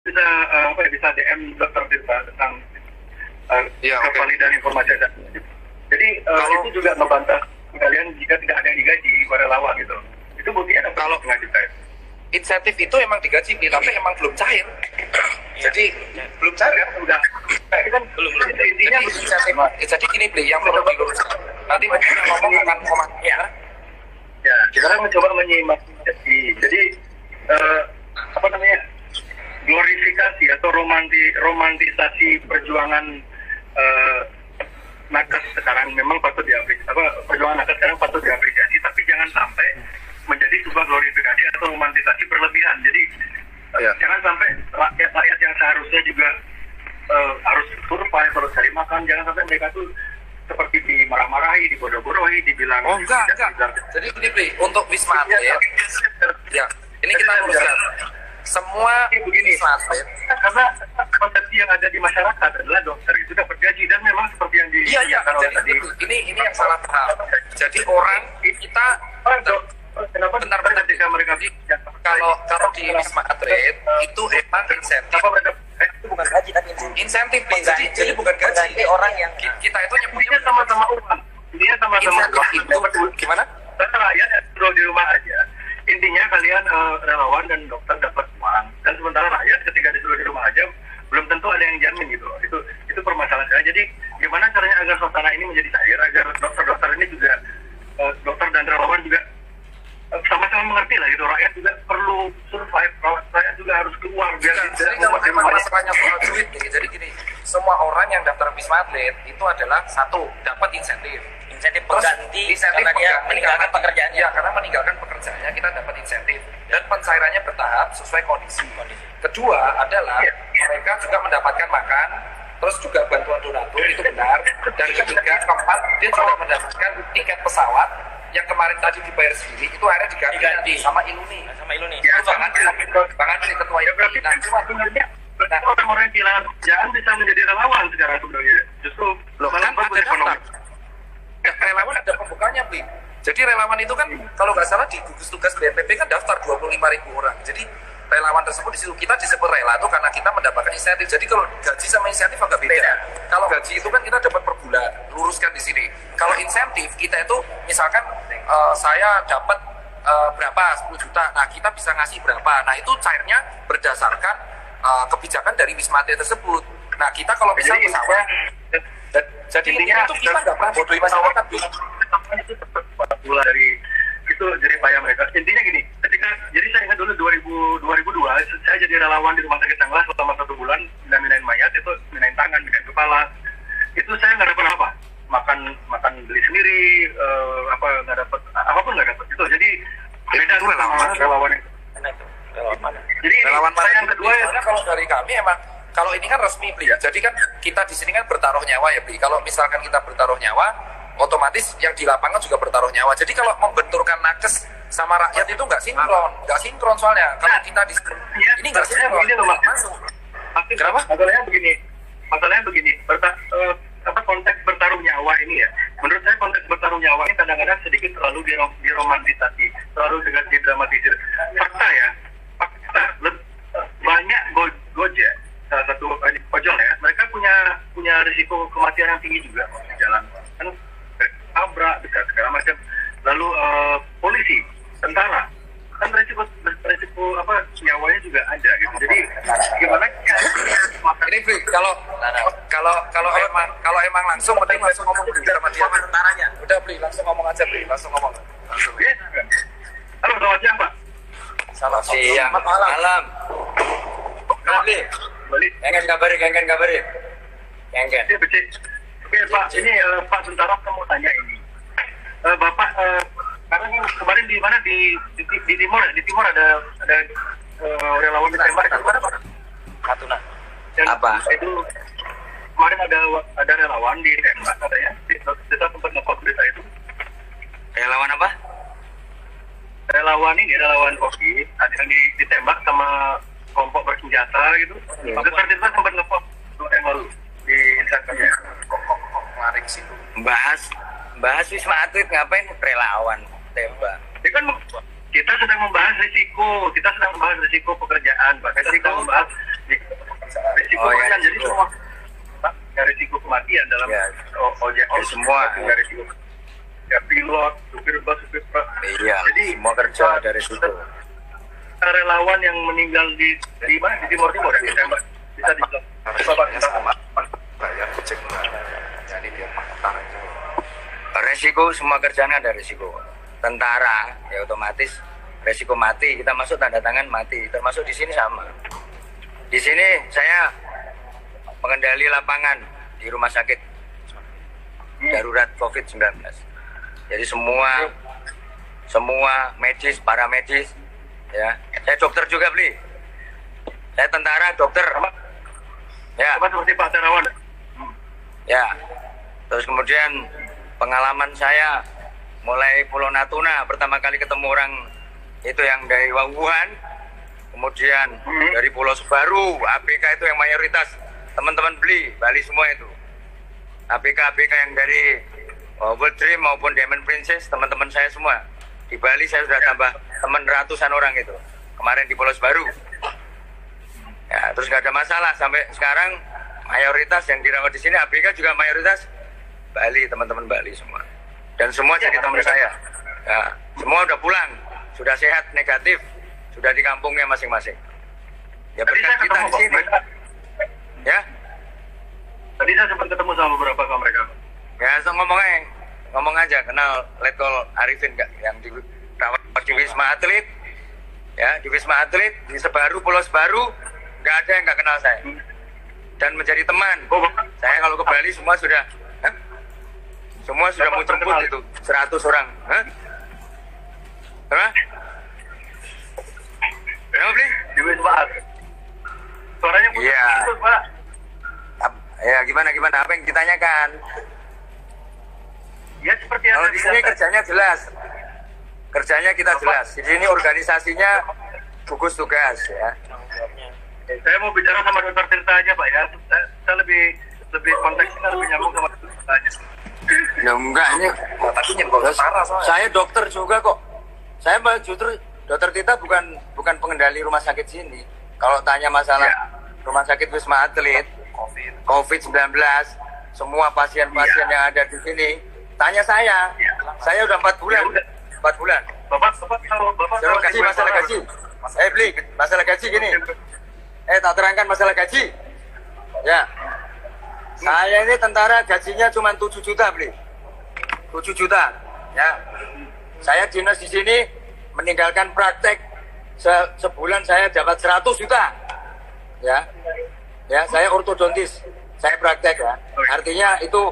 bisa bisa DM dokter Tirta tentang Ya, oke. kevalidan informasi Anda. Jadi itu juga ngebantah kalian jika tidak ada yang digaji para relawan gitu. Itu buktinya kalau nggak juta. Insentif itu emang digaji, tapi emang belum cair. Jadi belum cair kan? Udah. Itu kan Belum. intinya Jadi insentif. Jadi gini beli, yang perlu diluruskan. Nanti mungkin yang ngomong akan ya. ya sekarang mencoba menyimak. Jadi apa namanya? Glorifikasi atau romantisasi perjuangan nakes sekarang memang patut diapresiasi. Perjuangan nakes sekarang patut diapresiasi, tapi jangan sampai menjadi sebuah glorifikasi atau romantisasi berlebihan. Jadi jangan sampai rakyat yang seharusnya juga harus survive, harus cari makan, jangan sampai mereka tuh seperti dimarah-marahi, dibodoh-bodohi, dibilang Enggak. Jadi gini beli, untuk Wisma Atlet, ya ini kita luruskan. Semua begini, Wisma Atlet, karena konsepsi yang ada di masyarakat adalah dokter itu dapat gaji, dan memang seperti yang di iya. tadi. Jadi ini yang salah paham. Jadi orang kita Kenapa bentar ketika mereka kalau di Wisma Atlet itu emang insentif. kenapa mereka Itu bukan gaji tapi Insentif jadi bukan gaji. Mengganti orang yang Kita itu nyebutnya intinya sama-sama uang, intinya sama-sama insentif uang. itu gimana? Karena rakyat yang duduk di rumah aja, intinya kalian relawan dan dokter dapat uang, dan sementara rakyat ketika disuruh di rumah aja belum tentu ada yang jamin gitu. Itu permasalahan saya. Jadi gimana caranya agar suasana ini menjadi cair, agar dokter-dokter ini juga dokter dan relawan juga sama-sama mengerti lah gitu. Rakyat juga perlu survive, rakyat juga harus keluar biar Jadi kalau memang masalahnya soal duit nih, jadi gini, semua orang yang daftar Wisma Atlet itu adalah satu dapat insentif pengganti insentif karena dia pengganti meninggalkan pekerjaannya. ya, karena meninggalkan pekerjaannya kita dapat insentif dan pencairannya bertahap sesuai kondisi. Kedua adalah mereka juga mendapatkan makan, terus juga bantuan donatur, itu benar. Dan ketiga, keempat, dia juga mendapatkan tiket pesawat yang kemarin tadi dibayar sendiri, itu akhirnya diganti sama Iluni. Sama Iluni. Ya, Bang Andri ketua ya berarti Iluni. Nah, sebenarnya orang-orang yang kehilangan pekerjaan bisa menjadi relawan sekarang sebenarnya. Justru loh kan ada daftar. Relawan ada pembukanya, Bli. Jadi relawan itu kan kalau nggak salah di gugus tugas BNPB kan daftar 25.000 orang. Jadi relawan tersebut di situ kita disebut rela itu karena kita mendapatkan insentif. Jadi kalau gaji sama insentif agak beda. Kalau gaji itu kan kita dapat per bulan, luruskan di sini. Kalau insentif kita itu misalkan saya dapat berapa 10 juta. Nah, kita bisa ngasih berapa. Nah, itu cairnya berdasarkan kebijakan dari Wisma Atlet tersebut. Nah, kita kalau bisa pesawat jadi intinya itu kita nggak pernah bodohi masyarakat. Itu pula dari itu jadi payah mereka. Intinya gini, jadi saya ingat dulu 2002 saya jadi relawan di rumah sakit Sanglah selama 1 bulan, minain mayat, itu minain tangan, minain kepala. Itu saya nggak dapat apa, makan beli sendiri, nggak dapat apapun, nggak dapat itu. Jadi beda Itu relawan. Jadi Relawan saya yang kedua ya, karena kalau dari kami emang kalau ini kan resmi, Bli. Jadi kan kita di sini kan bertaruh nyawa ya, Bli. Kalau misalkan kita bertaruh nyawa, otomatis yang di lapangan juga bertaruh nyawa. Jadi kalau membenturkan nakes sama rakyat itu nggak sinkron soalnya. Kalau kita di ini nggak sinkron, begini loh, Mas. masuk. Kenapa? Masalahnya begini. Konteks bertaruh nyawa ini ya. Menurut saya konteks bertaruh nyawa ini kadang-kadang sedikit terlalu diromantisasi, terlalu didramatisir. Fakta ya. Banyak Gojek, salah satu ojol ya, mereka punya risiko kematian yang tinggi juga di jalan, kan tabrak segala macam. Lalu polisi, tentara, kan risiko nyawanya juga ada gitu. Jadi gimana Ini, Bli, kalau emang langsung penting langsung ngomong Bli sama dia. Tentaranya. Udah, Bli, langsung ngomong aja, Bli, langsung ngomong. ya, halo, selamat siang Pak. Salah Siang. Malam. Beli. Balik. Kengen kabari. Kengen. Iya, Becik. Oke Pak, ini Pak Tentara saya mau tanya ini. Bapak, karena ini kemarin di mana di timur ya? Di timur ada relawan ditembak di mana Pak? Natuna. Dan Apa? Itu kemarin ada relawan ditembak katanya. Kita sempat nge-post berita itu. Relawan apa? Relawan COVID, ada yang ditembak sama kelompok bersenjata gitu. Dokter Tirta sempat nge-post yang lalu di Instagramnya. Kok laring sih tuh. Bahas Wisma Atlet ngapain relawan tembak? Ya kan kita sedang membahas risiko pekerjaan, bahkan kita membahas Risiko Oh, ya, kematian, jadi risiko. semua ada risiko kematian dalam Ya. ojek Ya, semua. ada risiko. Ya, pilot, supir bus, supir truk. Iya, Jadi semua kerja ada risiko. relawan yang meninggal di mana, di Timur Timur ya, bisa di Bapak sama bayar cek jadi biar makan aja. Resiko semua kerjaan ada resiko. Tentara ya otomatis resiko mati. Kita masuk tanda tangan mati. Termasuk di sini sama. Di sini saya pengendali lapangan di rumah sakit darurat COVID-19. Jadi semua medis, para medis, ya. Saya dokter juga beli. Saya tentara, dokter. Ya. Sama seperti Pak Terawan. Ya, terus kemudian pengalaman saya mulai Pulau Natuna pertama kali ketemu orang itu yang dari Wuhan, kemudian dari Pulau Sebaru, ABK itu yang mayoritas teman-teman beli, Bali semua itu. ABK yang dari World Dream maupun Diamond Princess, teman-teman saya semua. Di Bali saya sudah tambah teman ratusan orang itu, kemarin di Pulau Sebaru. Ya, terus nggak ada masalah sampai sekarang. Mayoritas yang dirawat di sini ABK juga mayoritas Bali, teman-teman Bali semua. Dan semua jadi teman saya. Ya, semua udah pulang, sudah sehat negatif, sudah di kampungnya masing-masing. Ya berkat kita di sini. Ya. Tadi saya sempat ketemu sama beberapa kawan mereka. Ya, so ngomong aja kenal Letkol Arifin nggak yang di rawat di Wisma Atlet. Ya, di Wisma Atlet di Sebaru, Pulau Sebaru nggak ada yang nggak kenal saya. Dan menjadi teman. Saya kalau ke Bali semua sudah mau jemput itu 100 orang. Hah? Kenapa beli? Di Wisma Atlet. Suaranya putus, Iya. Pak. Ya gimana apa yang ditanyakan? Ya seperti yang Kalau di sini biasa. kerjanya jelas. Kerjanya kita jelas. Di sini organisasinya gugus tugas ya. Saya mau bicara sama Dokter Tirta aja Pak ya. Saya lebih konteksnya lebih nyambung sama Dokter Tirta aja. Ya enggak ini. Tapi nyebut parah soalnya. Saya dokter juga kok. Saya malah justru dokter kita bukan pengendali rumah sakit sini. Kalau tanya masalah rumah sakit Wisma Atlet, COVID-19, semua pasien-pasien yang ada di sini, tanya saya. Saya udah 4 bulan. 4 bulan. Bapak tahu Gaji, masalah gaji. Beli masalah gaji gini. Tak terangkan masalah gaji. Ya. Saya ini tentara gajinya cuma 7 juta beli. 7 juta. Ya. Saya dinas di sini meninggalkan praktek sebulan saya dapat 100 juta. Ya. Ya, saya ortodontis. Saya praktek ya. Artinya itu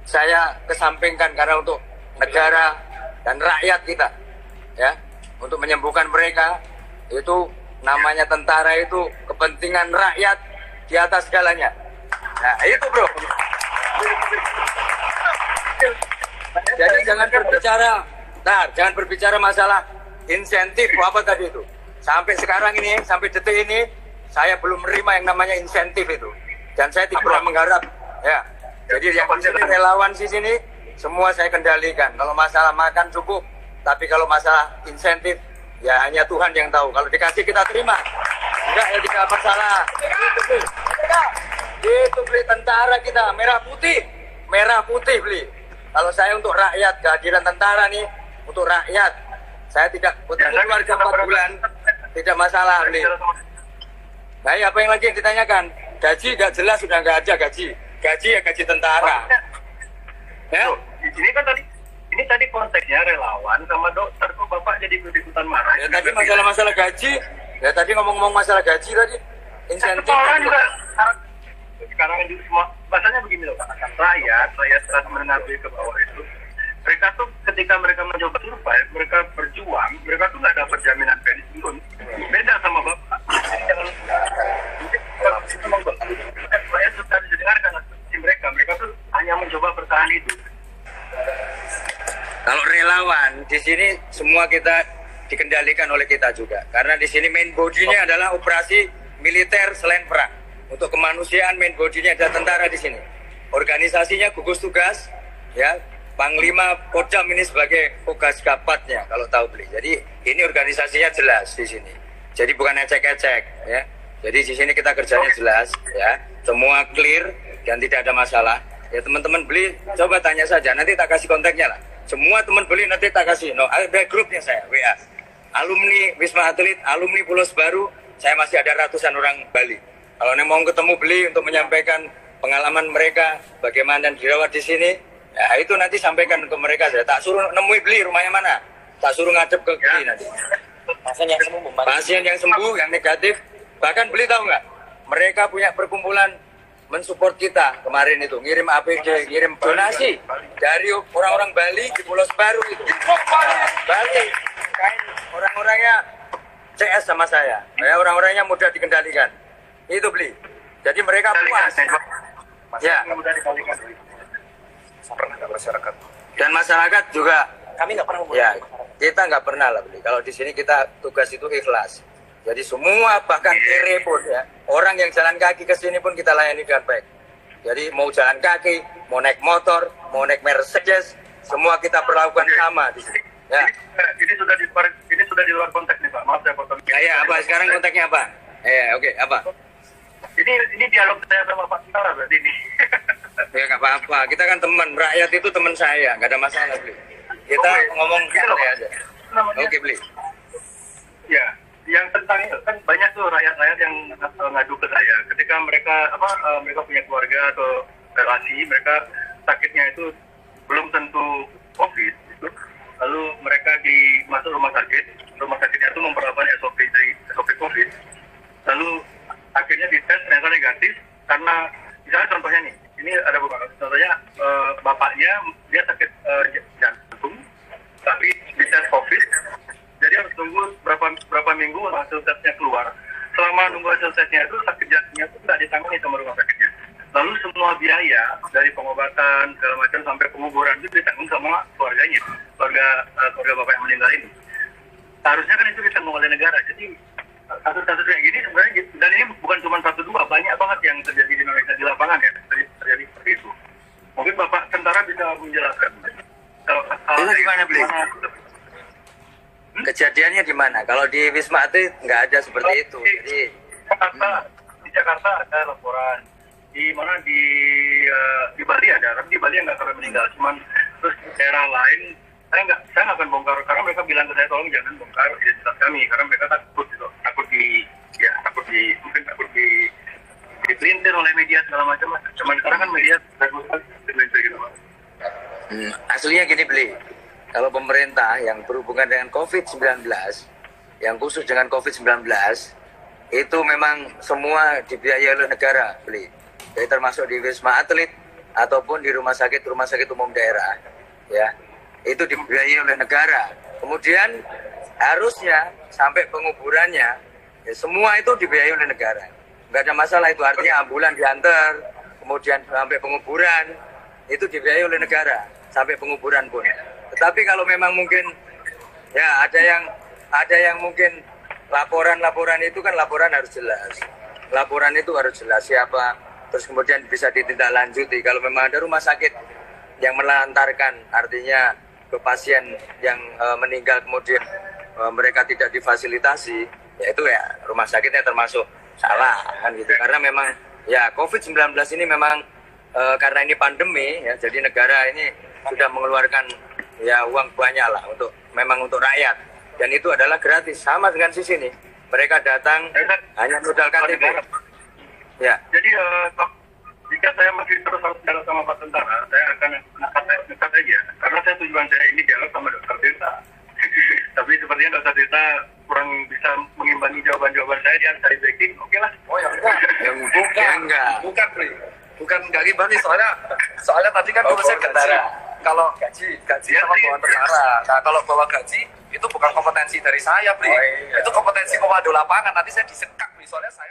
saya kesampingkan karena untuk negara dan rakyat kita. Ya. Untuk menyembuhkan mereka itu namanya tentara itu kepentingan rakyat di atas segalanya. Nah itu bro. Jadi jangan berbicara masalah insentif apa tadi itu. Sampai sekarang ini, sampai detik ini, saya belum menerima yang namanya insentif itu. Dan saya tidak pernah mengharap. Ya. Jadi yang di sini relawan di sini semua saya kendalikan. Kalau masalah makan cukup, tapi kalau masalah insentif ya hanya Tuhan yang tahu. Kalau dikasih kita terima. Enggak ya tidak masalah. Itu beli tentara kita merah putih beli. Kalau saya untuk rakyat, kehadiran tentara nih untuk rakyat. Saya tidak untuk keluarga 4 bulan tidak masalah beli. Nah, apa yang lagi yang ditanyakan? Gaji nggak jelas, sudah nggak ada gaji. Gaji ya gaji tentara. Ya? Ini tadi konteksnya relawan sama dokter, kok Bapak jadi ikut-ikutan marah? Ya tadi masalah gaji. Ya tadi ngomong masalah gaji tadi. Insentif. Orang juga sekarang juga semua bahasanya begini loh Pak. Rakyat kelas menengah ke bawah itu, mereka tuh ketika mereka mencoba survive, mereka berjuang, mereka tuh nggak dapat jaminan pensiun. Beda sama Bapak. Jadi jangan mungkin kalau kita mau rakyat sudah didengarkan aspirasi mereka tuh hanya mencoba bertahan hidup. Kalau relawan di sini semua kita dikendalikan oleh kita juga. Karena di sini main body-nya adalah operasi militer selain perang. Untuk kemanusiaan main body-nya ada tentara di sini. Organisasinya gugus tugas, ya Panglima Kodam ini sebagai tugas kapatnya kalau tahu beli. Jadi ini organisasinya jelas di sini. Jadi bukan ecek-ecek, ya. Jadi di sini kita kerjanya jelas, ya, semua clear dan tidak ada masalah. Ya teman-teman beli, coba tanya saja, nanti tak kasih kontaknya lah. Semua teman beli nanti tak kasih. No, ada grupnya saya, WA. Alumni Wisma Atlet, alumni Pulau Sebaru, saya masih ada ratusan orang Bali. Kalau mau ketemu beli untuk menyampaikan pengalaman mereka, bagaimana dirawat di sini, ya itu nanti sampaikan ke mereka. Saya tak suruh nemui beli rumahnya mana, tak suruh ngadep ke beli nanti. Pasien yang sembuh, yang negatif, bahkan beli tahu nggak? Mereka punya perkumpulan mensupport kita kemarin itu, ngirim APD, ngirim donasi dari orang-orang Bali di Pulau Sebaru itu. Bali, kain orang-orangnya CS sama saya, ya orang-orangnya mudah dikendalikan. Itu beli. Jadi mereka puas. Ya. Dan masyarakat juga. Kami nggak pernah. Ya, kita nggak pernah lah beli. Kalau di sini kita tugas itu ikhlas. Jadi semua bahkan kere pun ya, orang yang jalan kaki ke sini pun kita layani dengan baik. Jadi mau jalan kaki, mau naik motor, mau naik Mercedes, semua kita perlakukan sama di sini. Ya. Ini sudah di luar konteks nih Pak. Maaf saya potong. Ya, apa sekarang kontaknya apa? Oke, apa? Ini dialog saya sama Pak Tentara berarti ini. Ya nggak apa-apa, kita kan teman, rakyat itu teman saya, nggak ada masalah beli. Kita ngomong santai aja. Oke beli. Ya, yang tentang itu kan banyak tuh rakyat-rakyat yang ngadu ke saya. Ketika mereka mereka punya keluarga atau relasi, mereka sakitnya itu belum tentu COVID itu. Lalu mereka masuk rumah sakitnya itu memperlakukan SOP COVID. Lalu akhirnya dites ternyata negatif karena misalnya contohnya nih, ini ada beberapa contohnya, bapaknya dia sakit jantung tapi dites COVID, jadi harus tunggu berapa minggu hasil tesnya keluar. Selama nunggu hasil tesnya itu sakit jantungnya itu tidak ditangani sama rumah sakitnya. Lalu semua biaya dari pengobatan segala macam sampai penguburan itu ditanggung sama keluarganya, keluarga bapak yang meninggal ini. Seharusnya kan itu ditanggung oleh negara. Jadi kasus-kasus kayak gini sebenarnya, dan ini bukan cuma 1-2, banyak banget yang terjadi di Indonesia di lapangan ya, terjadi seperti itu. Mungkin Bapak Tentara bisa menjelaskan. Itu gimana beli? Kejadiannya di mana? Kalau di Wisma Atlet nggak ada seperti itu. Jadi di Jakarta ada laporan, di Bali ada, tapi di Bali nggak sampai meninggal. Cuman terus di daerah lain saya nggak akan bongkar karena mereka bilang ke saya tolong jangan bongkar identitas kami karena mereka takut dipelintir oleh media segala macam. Cuman sekarang kan media dipelintir gitu Pak. Aslinya gini beli. Kalau pemerintah yang berhubungan dengan COVID-19, yang khusus dengan COVID-19, itu memang semua dibiayai oleh negara, beli. Jadi termasuk di Wisma Atlet ataupun di rumah sakit umum daerah, ya, itu dibiayai oleh negara. Kemudian harusnya sampai penguburannya, ya, semua itu dibiayai oleh negara. Nggak ada masalah itu, artinya ambulan diantar, kemudian sampai penguburan, itu dibiayai oleh negara, sampai penguburan pun. Tetapi kalau memang mungkin ya ada yang mungkin laporan itu kan laporan harus jelas. Laporan itu harus jelas siapa, terus kemudian bisa ditindaklanjuti. Kalau memang ada rumah sakit yang melantarkan, artinya ke pasien yang meninggal kemudian mereka tidak difasilitasi, ya itu ya rumah sakitnya termasuk salah kan gitu. Karena memang ya COVID-19 ini memang karena ini pandemi ya, jadi negara ini sudah mengeluarkan ya uang banyak lah untuk rakyat, dan itu adalah gratis sama dengan sisi ini. Mereka datang hanya modal KTP. Ya. Jadi jika saya masih terus harus jalan sama Pak Tentara, saya akan nekat aja karena saya tujuan saya ini dialog sama Dokter Tirta. Tapi sepertinya Dokter Tirta kurang bisa mengimbangi jawaban-jawaban saya, dia cari backing. Oke lah. Oh ya enggak. Bukan enggak gimana, soalnya tadi kan saya gaji. Kalau gaji sama bawa tentara. Nah kalau bawa gaji itu bukan kompetensi dari saya, Bli. Itu kompetensi komando lapangan. Nanti saya disekak, Bli. Soalnya saya